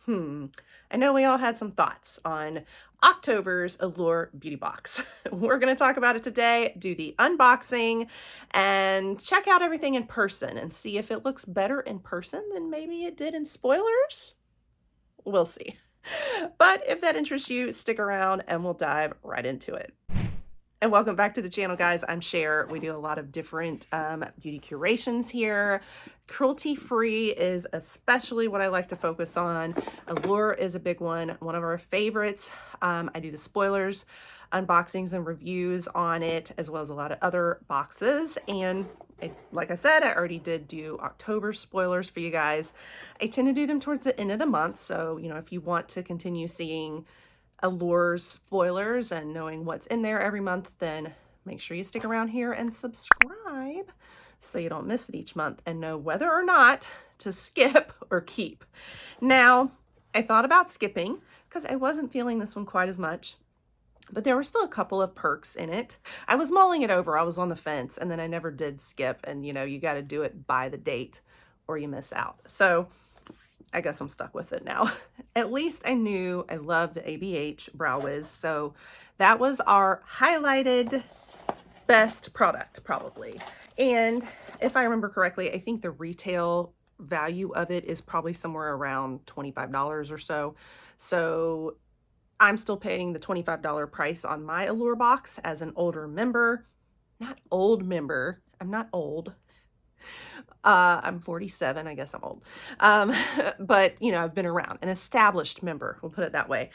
I know we all had some thoughts on October's Allure Beauty Box. We're going to talk about it today, do the unboxing, and check out everything in person and see if it looks better in person than maybe it did in spoilers. We'll see. But if that interests you, stick around and we'll dive right into it. And welcome back to the channel, guys. I'm Cher. We do a lot of different beauty curations here. Cruelty-free is especially what I like to focus on. Allure is a big one of our favorites. I do the spoilers, unboxings, and reviews on it, as well as a lot of other boxes. And like I said, I already did do October spoilers for you guys. I tend to do them towards the end of the month. So, you know, if you want to continue seeing Allure's spoilers and knowing what's in there every month, then make sure you stick around here and subscribe so you don't miss it each month and know whether or not to skip or keep. Now, I thought about skipping because I wasn't feeling this one quite as much, but there were still a couple of perks in it. I was mulling it over. I was on the fence, and then I never did skip. And you know, you got to do it by the date or you miss out. So I guess I'm stuck with it now. At least I knew I loved the ABH Brow Wiz. So that was our highlighted best product probably. And if I remember correctly, I think the retail value of it is probably somewhere around $25 or so. So I'm still paying the $25 price on my Allure box as an older member. Not old member. I'm not old. I'm 47. I guess I'm old. But you know, I've been around, an established member. We'll put it that way.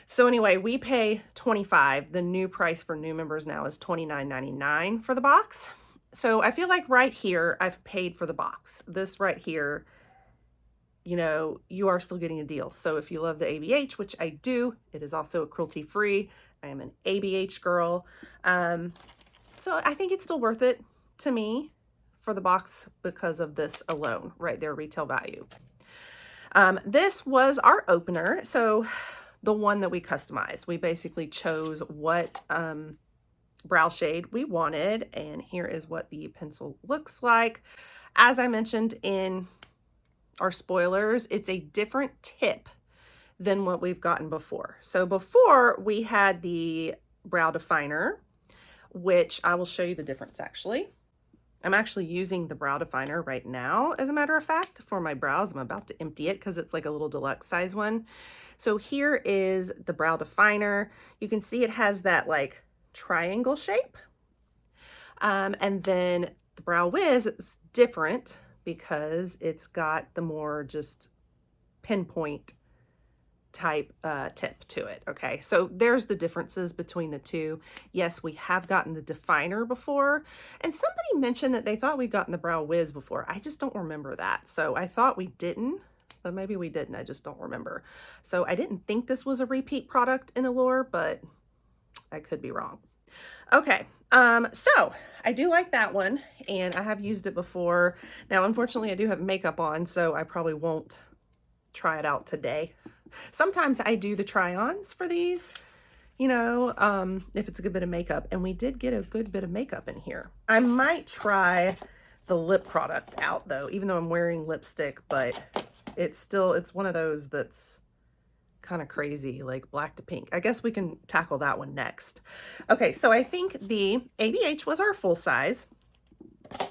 So anyway, we pay $25. The new price for new members now is $29.99 for the box. So I feel like right here, I've paid for the box. This right here, you know, you are still getting a deal. So if you love the ABH, which I do, it is also a cruelty-free. I am an ABH girl. So I think it's still worth it to me for the box because of this alone, right there, retail value. This was our opener. So the one that we customized, we basically chose what brow shade we wanted. And here is what the pencil looks like. As I mentioned in our spoilers, it's a different tip than what we've gotten before. So before we had the brow definer, which I will show you the difference actually. I'm actually using the brow definer right now, as a matter of fact, for my brows. I'm about to empty it because it's like a little deluxe size one. So here is the brow definer. You can see it has that like triangle shape. And then the Brow Wiz is different because it's got the more just pinpoint type tip to it. Okay, so there's the differences between the two. Yes, we have gotten the definer before, and somebody mentioned that they thought we'd gotten the Brow Wiz before. I just don't remember that. So I thought we didn't, but maybe we didn't. I just don't remember. So I didn't think this was a repeat product in Allure, but I could be wrong. Okay, so I do like that one, and I have used it before. Now, unfortunately, I do have makeup on, so I probably won't try it out today. Sometimes I do the try-ons for these, you know, if it's a good bit of makeup, and we did get a good bit of makeup in here. I might try the lip product out though, even though I'm wearing lipstick, but it's one of those that's kind of crazy, like black to pink. I guess we can tackle that one next. Okay, so I think the ABH was our full size.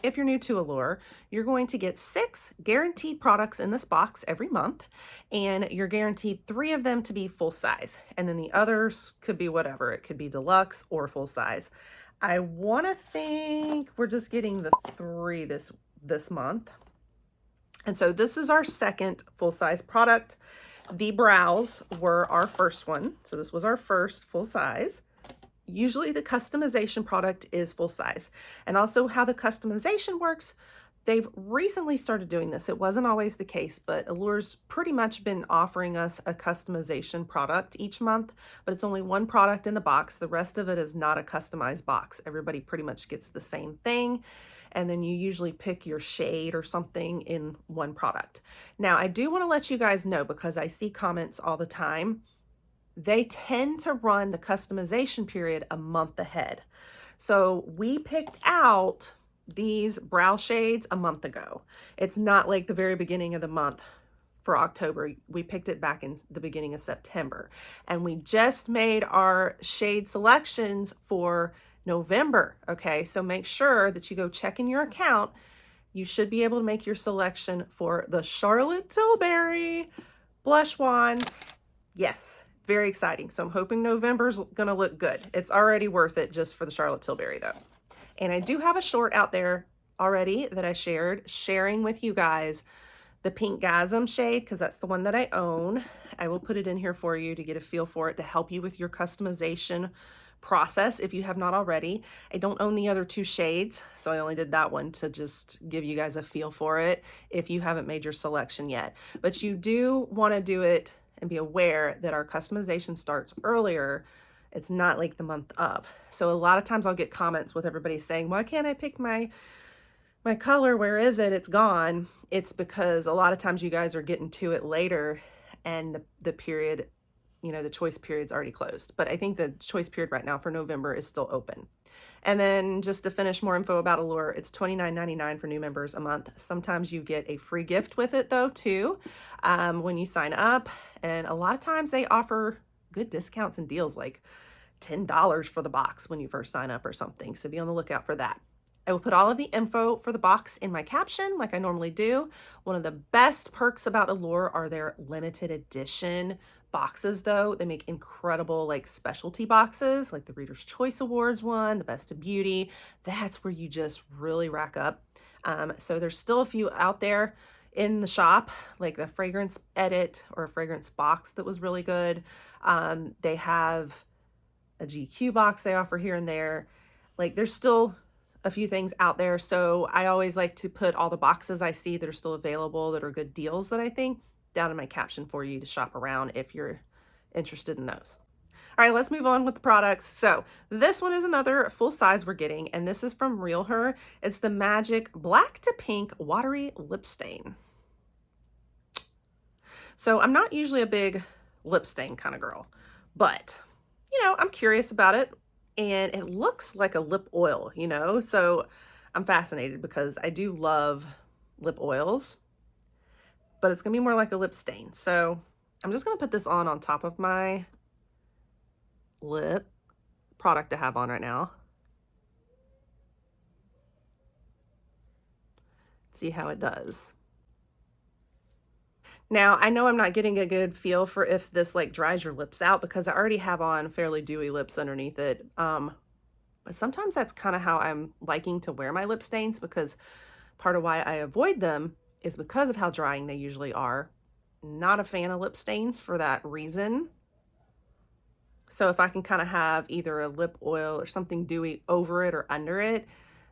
If you're new to Allure, you're going to get 6 guaranteed products in this box every month, and you're guaranteed 3 of them to be full size. And then the others could be whatever. It could be deluxe or full size. I want to think we're just getting the 3 this month. And so this is our second full size product. The brows were our first one. So this was our first full size. Usually the customization product is full size. And also how the customization works, they've recently started doing this. It wasn't always the case, but Allure's pretty much been offering us a customization product each month, but it's only one product in the box. The rest of it is not a customized box. Everybody pretty much gets the same thing. And then you usually pick your shade or something in one product. Now, I do want to let you guys know, because I see comments all the time, they tend to run the customization period a month ahead. So we picked out these brow shades a month ago. It's not like the very beginning of the month for October. We picked it back in the beginning of September, and we just made our shade selections for November. Okay, so make sure that you go check in your account. You should be able to make your selection for the Charlotte Tilbury blush wand. Yes, very exciting. So I'm hoping November's gonna look good. It's already worth it just for the Charlotte Tilbury though. And I do have a short out there already that I sharing with you guys the Pink Gasm shade, because that's the one that I own. I will put it in here for you to get a feel for it, to help you with your customization process if you have not already. I don't own the other two shades, so I only did that one to just give you guys a feel for it if you haven't made your selection yet. But you do want to do it and be aware that our customization starts earlier. It's not like the month of. So a lot of times I'll get comments with everybody saying, why can't I pick my color? Where is it? It's gone. It's because a lot of times you guys are getting to it later and the period, you know, the choice period's already closed. But I think the choice period right now for November is still open. And then just to finish, more info about Allure, it's $29.99 for new members a month. Sometimes you get a free gift with it though too, when you sign up. And a lot of times they offer good discounts and deals, like $10 for the box when you first sign up or something. So be on the lookout for that. I will put all of the info for the box in my caption like I normally do. One of the best perks about Allure are their limited edition boxes though. They make incredible like specialty boxes, like the Reader's Choice Awards one, the Best of Beauty. That's where you just really rack up. So there's still a few out there in the shop, like the fragrance edit or a fragrance box that was really good. They have a GQ box they offer here and there. Like there's still a few things out there. So I always like to put all the boxes I see that are still available, that are good deals that I think, down in my caption for you to shop around if you're interested in those. All right, let's move on with the products. So this one is another full size we're getting, and this is from Real Her. It's the Magic Black to Pink Watery Lip Stain. So I'm not usually a big lip stain kind of girl, but you know, I'm curious about it. And it looks like a lip oil, you know, so I'm fascinated because I do love lip oils, but it's gonna be more like a lip stain. So I'm just gonna put this on top of my lip product I have on right now. See how it does. Now, I know I'm not getting a good feel for if this like dries your lips out because I already have on fairly dewy lips underneath it. But sometimes that's kind of how I'm liking to wear my lip stains, because part of why I avoid them is because of how drying they usually are. Not a fan of lip stains for that reason. So if I can kind of have either a lip oil or something dewy over it or under it,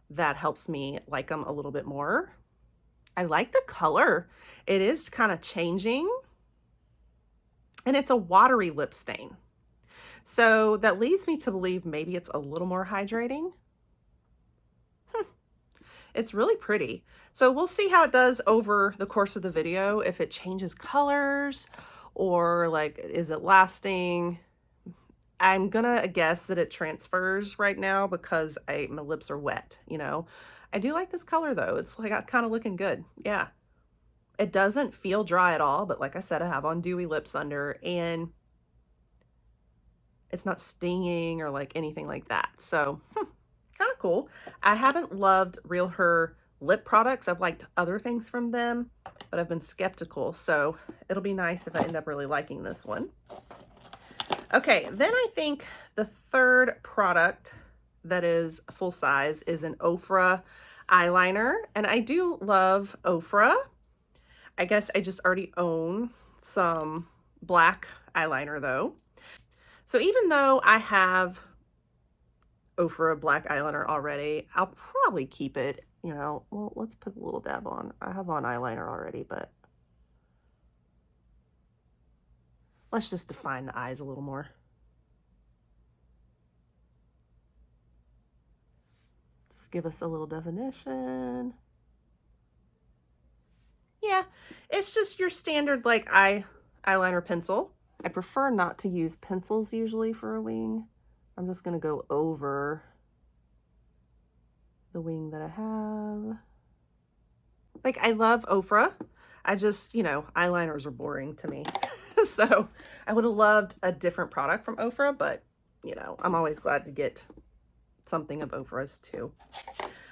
that helps me like them a little bit more. I like the color. It is kind of changing, and it's a watery lip stain. So that leads me to believe maybe it's a little more hydrating. It's really pretty. So we'll see how it does over the course of the video, if it changes colors or like, is it lasting? I'm gonna guess that it transfers right now because my lips are wet, you know. I do like this color though. It's like kind of looking good. Yeah. It doesn't feel dry at all, but like I said, I have on dewy lips under, and it's not stinging or like anything like that. So kind of cool. I haven't loved Real Her lip products. I've liked other things from them, but I've been skeptical. So it'll be nice if I end up really liking this one. Okay, then I think the third product that is full size is an Ofra eyeliner. And I do love Ofra. I guess I just already own some black eyeliner though. So even though I have Ofra black eyeliner already, I'll probably keep it, you know. Well, let's put a little dab on. I have on eyeliner already, but let's just define the eyes a little more. Just give us a little definition. Yeah, it's just your standard like eyeliner pencil. I prefer not to use pencils usually for a wing. I'm just gonna go over the wing that I have. Like, I love Ofra. I just, you know, eyeliners are boring to me. So I would have loved a different product from Ofra, but you know, I'm always glad to get something of Ofra's too.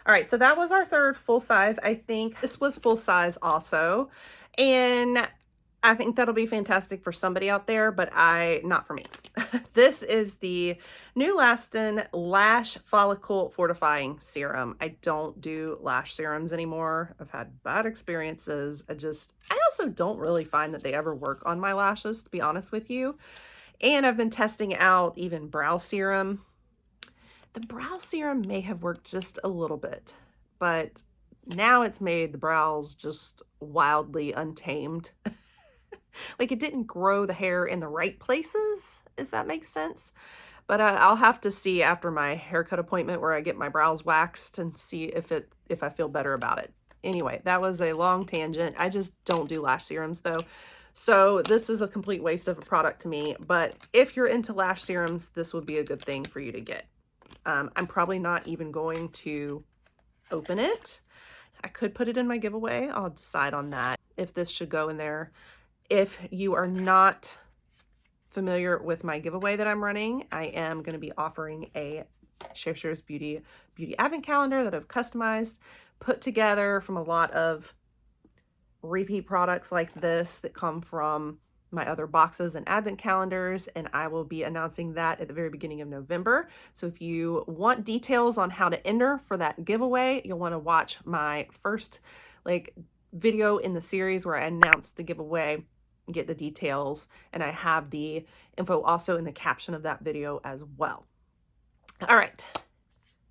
All right, so that was our third full size. I think this was full size also. And I think that'll be fantastic for somebody out there, but not for me. This is the New Lastin Lash Follicle Fortifying Serum. I don't do lash serums anymore. I've had bad experiences. I also don't really find that they ever work on my lashes, to be honest with you. And I've been testing out even brow serum. The brow serum may have worked just a little bit, but now it's made the brows just wildly untamed. Like it didn't grow the hair in the right places, if that makes sense. But I'll have to see after my haircut appointment where I get my brows waxed and see if I feel better about it. Anyway, that was a long tangent. I just don't do lash serums though. So this is a complete waste of a product to me. But if you're into lash serums, this would be a good thing for you to get. I'm probably not even going to open it. I could put it in my giveaway. I'll decide on that if this should go in there. If you are not familiar with my giveaway that I'm running, I am going to be offering a Share's Beauty Advent Calendar that I've customized, put together from a lot of repeat products like this that come from my other boxes and advent calendars, and I will be announcing that at the very beginning of November. So if you want details on how to enter for that giveaway, you'll want to watch my first video in the series where I announced the giveaway, get the details, and I have the info also in the caption of that video as well. All right,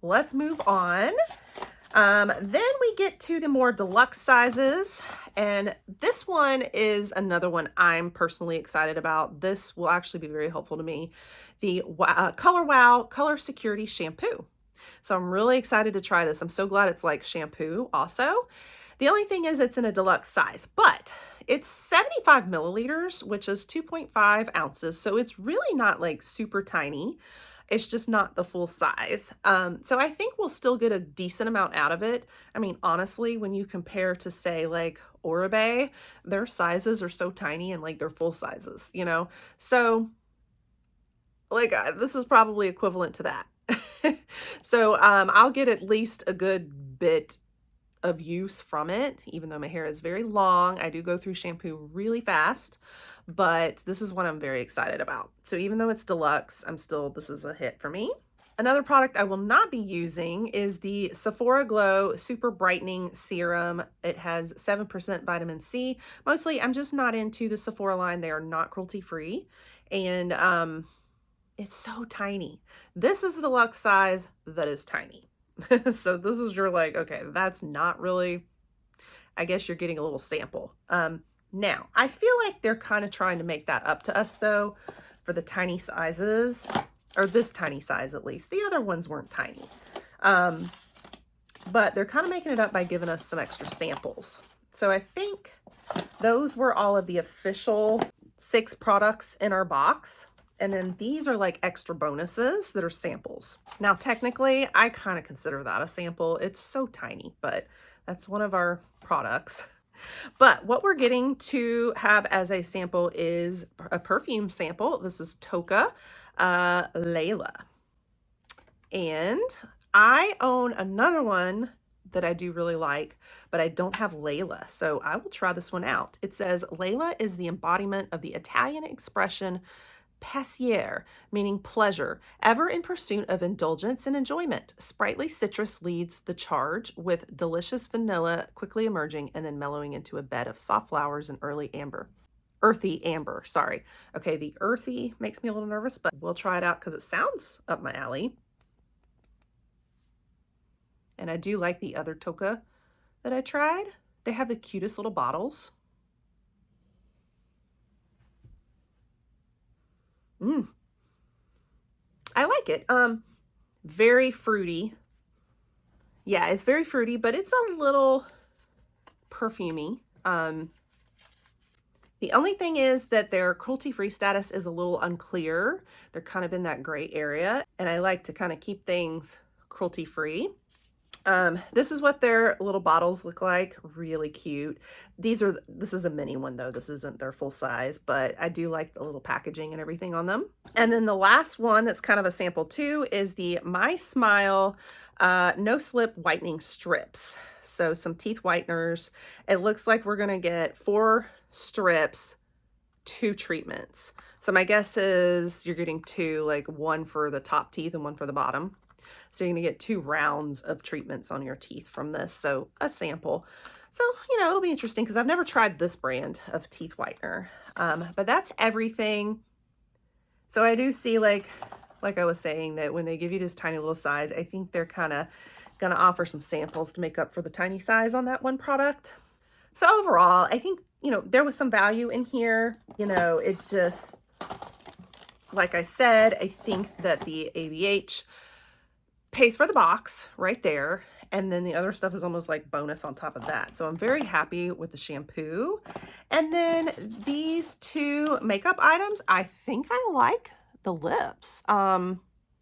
let's move on. Then we get to the more deluxe sizes, and this one is another one I'm personally excited about. This will actually be very helpful to me. The Color Wow Color Security Shampoo. So I'm really excited to try this. I'm so glad it's like shampoo also. The only thing is it's in a deluxe size, but it's 75 milliliters, which is 2.5 ounces. So it's really not like super tiny. It's just not the full size. So I think we'll still get a decent amount out of it. I mean, honestly, when you compare to say like Oribe, their sizes are so tiny and like they're full sizes, you know? So like this is probably equivalent to that. So I'll get at least a good bit of use from it, even though my hair is very long. I do go through shampoo really fast, but this is what I'm very excited about. So even though it's deluxe, this is a hit for me. Another product I will not be using is the Sephora Glow Super Brightening Serum. It has 7% vitamin C. Mostly, I'm just not into the Sephora line. They are not cruelty-free, and it's so tiny. This is a deluxe size that is tiny. So this is your okay, that's not really, I guess you're getting a little sample. Now, I feel like they're kind of trying to make that up to us though, for the tiny sizes, or this tiny size at least. The other ones weren't tiny. But they're kind of making it up by giving us some extra samples. So I think those were all of the official 6 products in our box. And then these are like extra bonuses that are samples. Now, technically, I kind of consider that a sample. It's so tiny, but that's one of our products. But what we're getting to have as a sample is a perfume sample. This is Toca Layla. And I own another one that I do really like, but I don't have Layla. So I will try this one out. It says, Layla is the embodiment of the Italian expression passiere, meaning pleasure, ever in pursuit of indulgence and enjoyment. Sprightly citrus leads the charge, with delicious vanilla quickly emerging and then mellowing into a bed of soft flowers and earthy amber, sorry. Okay, the earthy makes me a little nervous, but we'll try it out because it sounds up my alley. And I do like the other Toca that I tried. They have the cutest little bottles. I like it. Very fruity. Yeah, it's very fruity, but it's a little perfumey. The only thing is that their cruelty-free status is a little unclear. They're kind of in that gray area, and I like to kind of keep things cruelty-free. This is what their little bottles look like. Really cute. This is a mini one though. This isn't their full size, but I do like the little packaging and everything on them. And then the last one that's kind of a sample too is the My Smile No Slip Whitening Strips. So some teeth whiteners. It looks like we're gonna get 4 strips, 2 treatments. So my guess is you're getting 2, like 1 for the top teeth and 1 for the bottom. So you're gonna get 2 rounds of treatments on your teeth from this. So a sample. So, you know, it'll be interesting because I've never tried this brand of teeth whitener. But that's everything. So I do see, like I was saying, that when they give you this tiny little size, I think they're kind of gonna offer some samples to make up for the tiny size on that one product. So overall, I think, you know, there was some value in here. You know, it just, like I said, I think that the ABH pays for the box right there, and then the other stuff is almost like bonus on top of that. So I'm very happy with the shampoo. And then these 2 makeup items, I think I like the lips. I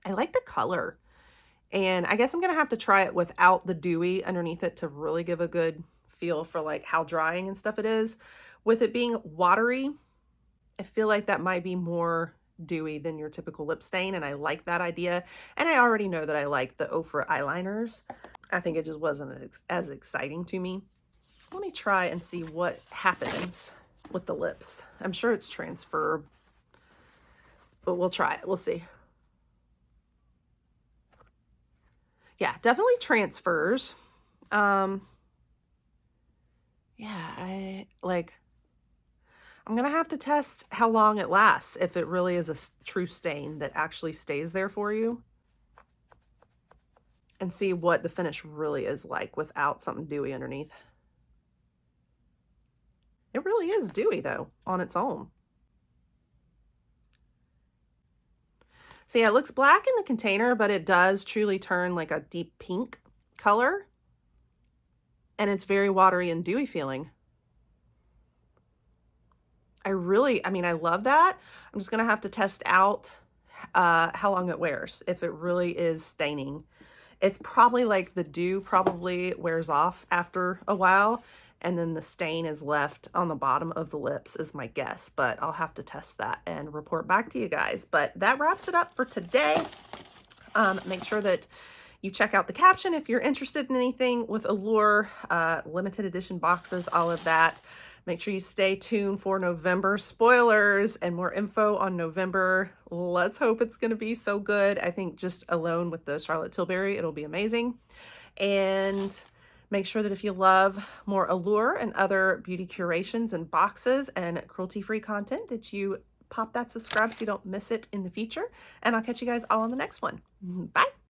like the color, and I guess I'm gonna have to try it without the dewy underneath it to really give a good feel for like how drying and stuff it is. With it being watery, I feel like that might be more dewy than your typical lip stain, and I like that idea. And I already know that I like the Ofra eyeliners. I think it just wasn't as exciting to me. Let me try and see what happens with the lips. I'm sure it's transfer, but we'll try it. We'll see. Yeah, definitely transfers. Yeah, I'm gonna have to test how long it lasts, if it really is a true stain that actually stays there for you, and see what the finish really is like without something dewy underneath. It really is dewy though, on its own. So yeah, it looks black in the container, but it does truly turn like a deep pink color, and it's very watery and dewy feeling. I mean, I love that. I'm just gonna have to test out how long it wears, if it really is staining. It's probably like the dew probably wears off after a while, and then the stain is left on the bottom of the lips is my guess, but I'll have to test that and report back to you guys. But that wraps it up for today. Make sure that you check out the caption if you're interested in anything with Allure, limited edition boxes, all of that. Make sure you stay tuned for November spoilers and more info on November. Let's hope it's going to be so good. I think just alone with the Charlotte Tilbury, it'll be amazing. And make sure that if you love more Allure and other beauty curations and boxes and cruelty-free content, that you pop that subscribe so you don't miss it in the future. And I'll catch you guys all on the next one. Bye.